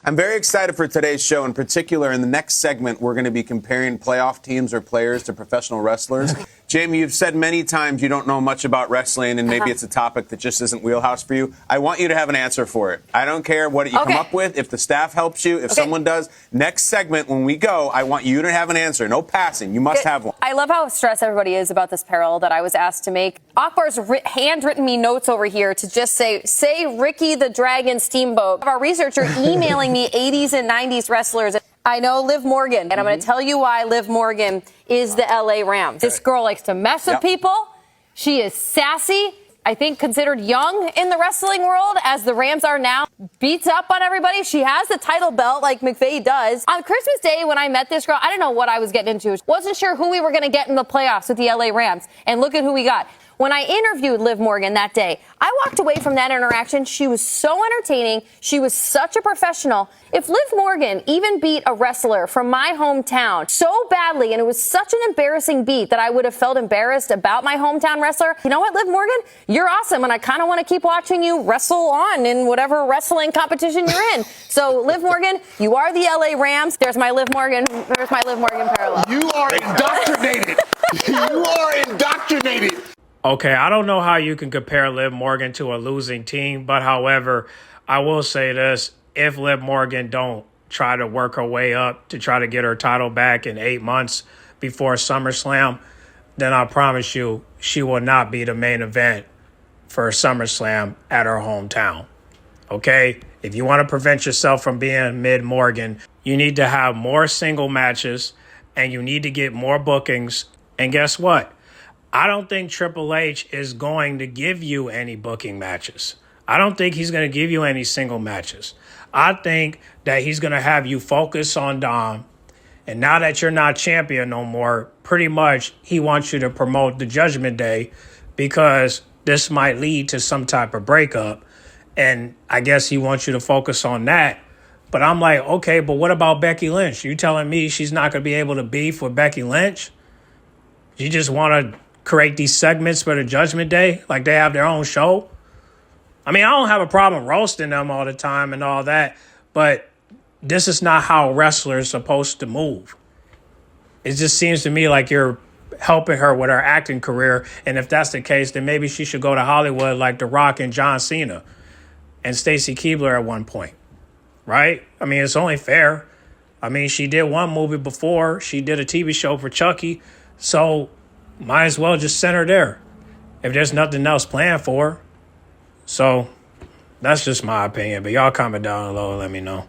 I'm very excited for today's show. In particular, in the next segment, we're going to be comparing playoff teams or players to professional wrestlers. Jamie, you've said many times you don't know much about wrestling, and maybe it's a topic that just isn't wheelhouse for you. I want you to have an answer for it. I don't care what you come up with, if the staff helps you, if someone does. Next segment, when we go, I want you to have an answer. No passing. You must have one. I love how stressed everybody is about this parallel that I was asked to make. Akbar's handwritten me notes over here to just say Ricky the Dragon Steamboat. Our researcher emailing me 80s and 90s wrestlers. I know Liv Morgan, and I'm going to tell you why Liv Morgan is the LA Rams. This girl likes to mess with people. She is sassy. I think considered young in the wrestling world, as the Rams are now. Beats up on everybody. She has the title belt like McVay does. On Christmas Day, when I met this girl, I didn't know what I was getting into. Wasn't sure who we were going to get in the playoffs with the LA Rams. And look at who we got. When I interviewed Liv Morgan that day, I walked away from that interaction. She was so entertaining. She was such a professional. If Liv Morgan even beat a wrestler from my hometown so badly, and it was such an embarrassing beat that I would have felt embarrassed about my hometown wrestler, you know what, Liv Morgan? You're awesome, and I kind of want to keep watching you wrestle on in whatever wrestling competition you're in. So, Liv Morgan, you are the LA Rams. There's my Liv Morgan. There's my Liv Morgan parallel. You are indoctrinated. You are indoctrinated. Okay, I don't know how you can compare Liv Morgan to a losing team, but however, I will say this. If Liv Morgan don't try to work her way up to try to get her title back in 8 months before SummerSlam, then I promise you she will not be the main event for SummerSlam at her hometown. Okay? If you want to prevent yourself from being mid-Morgan, you need to have more single matches and you need to get more bookings. And guess what? I don't think Triple H is going to give you any booking matches. I don't think he's going to give you any single matches. I think that he's going to have you focus on Dom. And now that you're not champion no more, pretty much he wants you to promote the Judgment Day because this might lead to some type of breakup. And I guess he wants you to focus on that. But I'm like, okay, but what about Becky Lynch? You telling me she's not going to be able to beef with Becky Lynch? You just want to create these segments for the Judgment Day like they have their own show? I mean, I don't have a problem roasting them all the time and all that, but this is not how wrestlers are supposed to move. It just seems to me like you're helping her with her acting career, and if that's the case, then maybe she should go to Hollywood like The Rock and John Cena and Stacy Keibler at one point, right? I mean, it's only fair. I mean, she did one movie before. She did a TV show for Chucky, so might as well just send her there if there's nothing else planned for her. So that's just my opinion. But y'all comment down below and let me know.